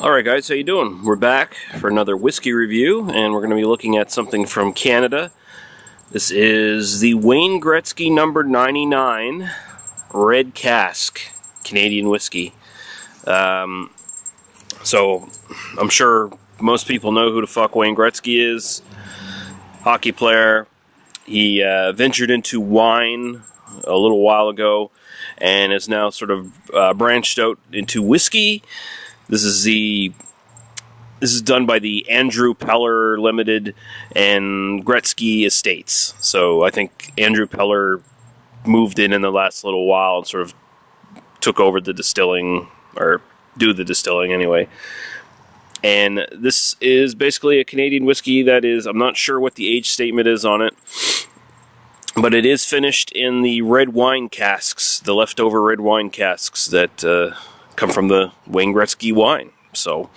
Alright guys, how you doing? We're back for another whiskey review, and we're going to be looking at something from Canada. This is the Wayne Gretzky number 99 Red Cask Canadian whiskey. So, I'm sure most people know who the fuck Wayne Gretzky is. Hockey player. He ventured into wine a little while ago and is now sort of branched out into whiskey. This is done by the Andrew Peller Limited and Gretzky Estates. So I think Andrew Peller moved in the last little while and sort of took over the distilling, or do the distilling anyway. And this is basically a Canadian whiskey that is, I'm not sure what the age statement is on it, but it is finished in the red wine casks, the leftover red wine casks that come from the Wayne Gretzky wine. So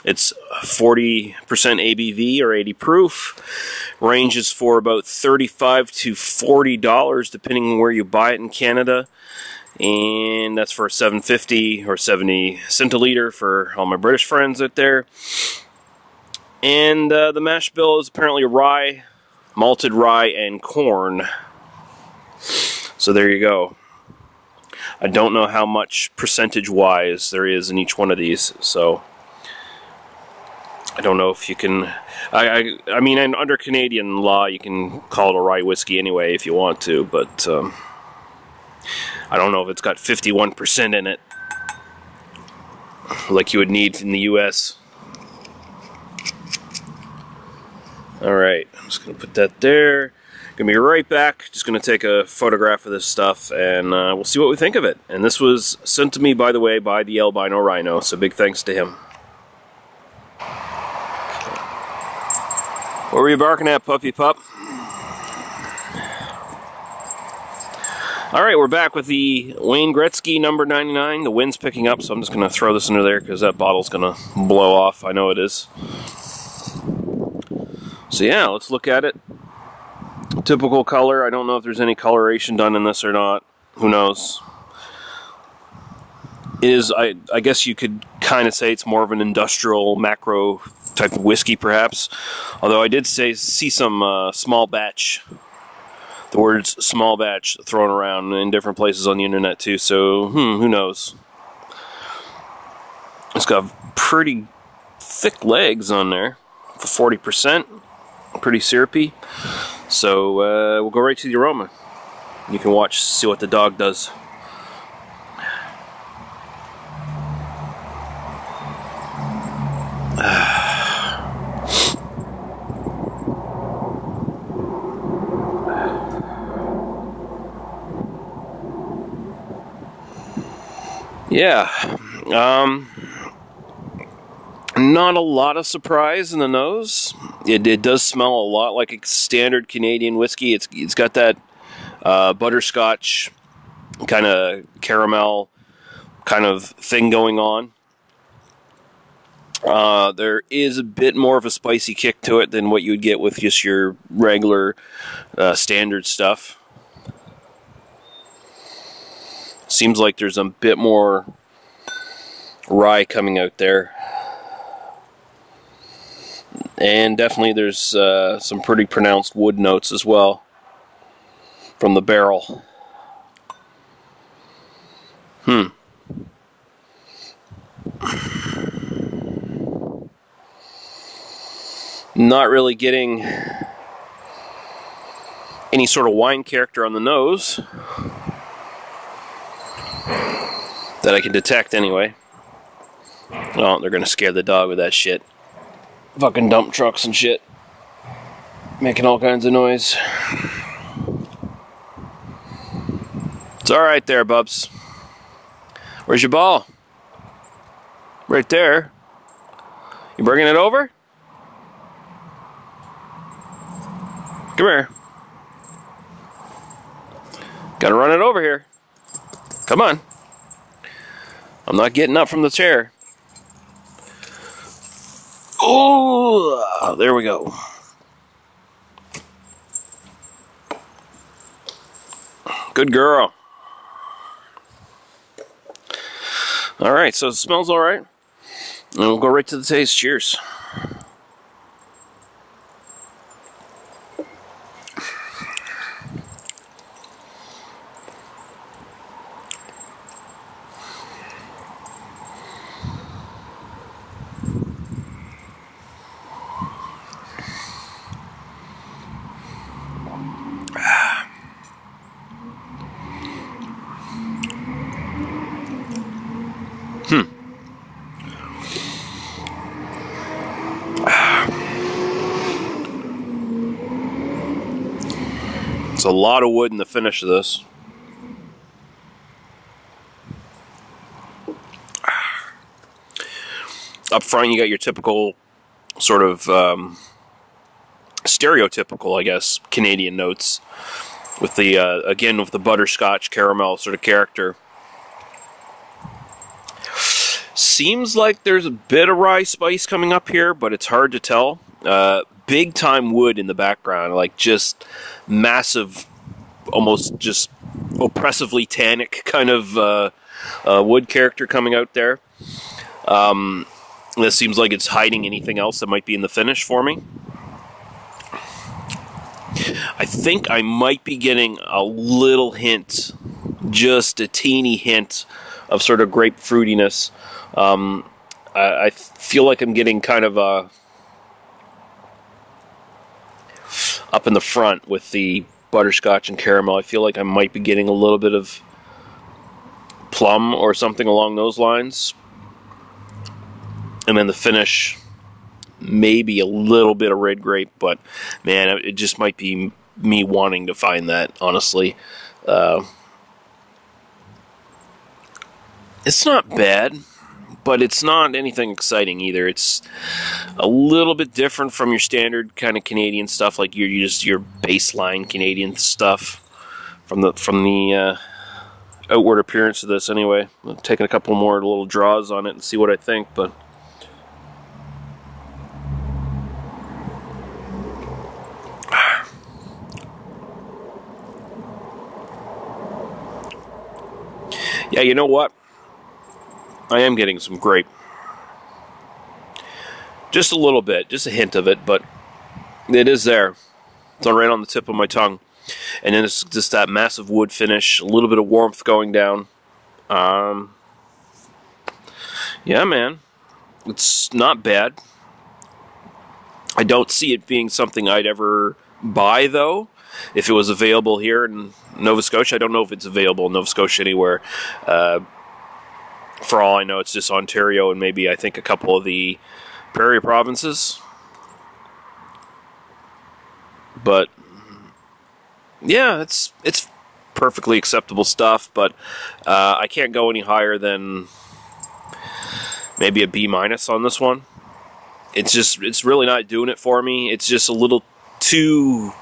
it's 40% ABV or 80 proof. Ranges for about $35 to $40 depending on where you buy it in Canada. And that's for $7.50 or 70 centiliter for all my British friends out there. And the mash bill is apparently rye, malted rye, and corn. So there you go. I don't know how much percentage-wise there is in each one of these, so I don't know if you can. I mean, under Canadian law, you can call it a rye whiskey anyway if you want to, but I don't know if it's got 51% in it, like you would need in the U.S. All right, I'm just gonna put that there. Gonna be right back. Just gonna take a photograph of this stuff, and we'll see what we think of it. And this was sent to me, by the way, by the Albino Rhino, so big thanks to him. What were you barking at, puppy pup? Alright, we're back with the Wayne Gretzky number 99. The wind's picking up, so I'm just gonna throw this into there because that bottle's gonna blow off. I know it is. So yeah, let's look at it. Typical color. I don't know if there's any coloration done in this or not. Who knows? I guess you could kind of say it's more of an industrial macro type of whiskey, perhaps. Although I did see some small batch. The words small batch thrown around in different places on the internet too. So who knows? It's got pretty thick legs on there for 40%. Pretty syrupy. So we'll go right to the aroma. You can see what the dog does. Yeah. Not a lot of surprise in the nose. It does smell a lot like a standard Canadian whiskey. It's got that butterscotch kind of caramel kind of thing going on. There is a bit more of a spicy kick to it than what you would get with just your regular standard stuff. Seems like there's a bit more rye coming out there. And definitely there's some pretty pronounced wood notes as well from the barrel. Not really getting any sort of wine character on the nose that I can detect anyway. Oh, they're gonna scare the dog with that shit. Fucking dump trucks and shit. Making all kinds of noise. It's alright there, bubs. Where's your ball? Right there. You bringing it over? Come here. Gotta run it over here. Come on. I'm not getting up from the chair. Oh, there we go. Good girl. Alright, so it smells alright. And we'll go right to the taste. Cheers. It's a lot of wood in the finish of this. Up front, you got your typical sort of stereotypical, I guess, Canadian notes with the again with the butterscotch caramel sort of character. Seems like there's a bit of rye spice coming up here, but it's hard to tell. Big time wood in the background, like just massive, almost just oppressively tannic kind of wood character coming out there. This seems like it's hiding anything else that might be in the finish for me. I think I might be getting a little hint, just a teeny hint of sort of grape fruitiness. I feel like I'm getting kind of up in the front with the butterscotch and caramel. I feel like I might be getting a little bit of plum or something along those lines. And then the finish, maybe a little bit of red grape, but man, it just might be me wanting to find that, honestly. It's not bad, but it's not anything exciting either. It's a little bit different from your standard kind of Canadian stuff, like your baseline Canadian stuff from the outward appearance of this. Anyway, I'm taking a couple more little draws on it and see what I think, but. Yeah, you know what? I am getting some grape. Just a little bit, just a hint of it, but it is there. It's right on the tip of my tongue. And then it's just that massive wood finish, a little bit of warmth going down. Yeah, man. It's not bad. I don't see it being something I'd ever buy, though. If it was available here in Nova Scotia, I don't know if it's available in Nova Scotia anywhere. For all I know, it's just Ontario and maybe I think a couple of the prairie provinces. But yeah, it's perfectly acceptable stuff. But I can't go any higher than maybe a B- on this one. It's really not doing it for me. It's just a little too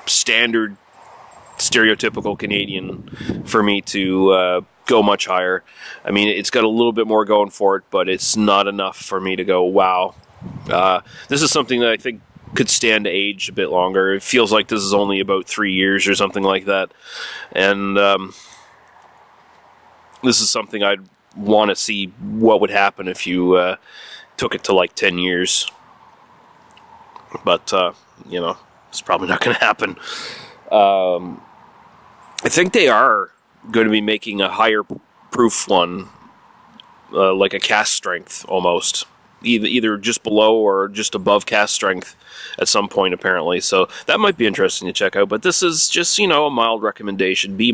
standard, stereotypical Canadian for me to go much higher. I mean, it's got a little bit more going for it, but it's not enough for me to go, wow. This is something that I think could stand to age a bit longer. It feels like this is only about 3 years or something like that. And this is something I'd want to see what would happen if you took it to like 10 years. But, you know, it's probably not going to happen. I think they are going to be making a higher proof one, like a cask strength almost. Either just below or just above cask strength at some point, apparently. So that might be interesting to check out. But this is just, you know, a mild recommendation. B-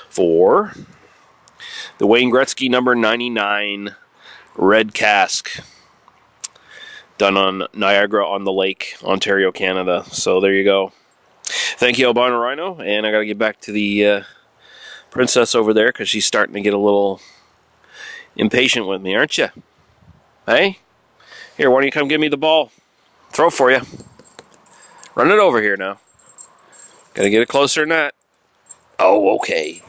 for the Wayne Gretzky number 99 Red Cask. Done on Niagara-on-the-Lake, Ontario, Canada. So there you go. Thank you, Albino Rhino. And I got to get back to the princess over there because she's starting to get a little impatient with me, aren't you? Hey? Here, why don't you come give me the ball? Throw for you. Run it over here now. Got to get it closer than that. Oh, okay.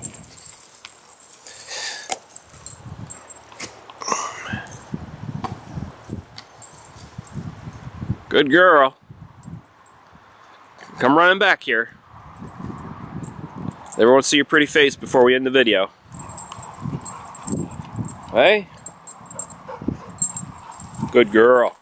Good girl. Come running back here. Everyone see your pretty face before we end the video. Hey? Good girl.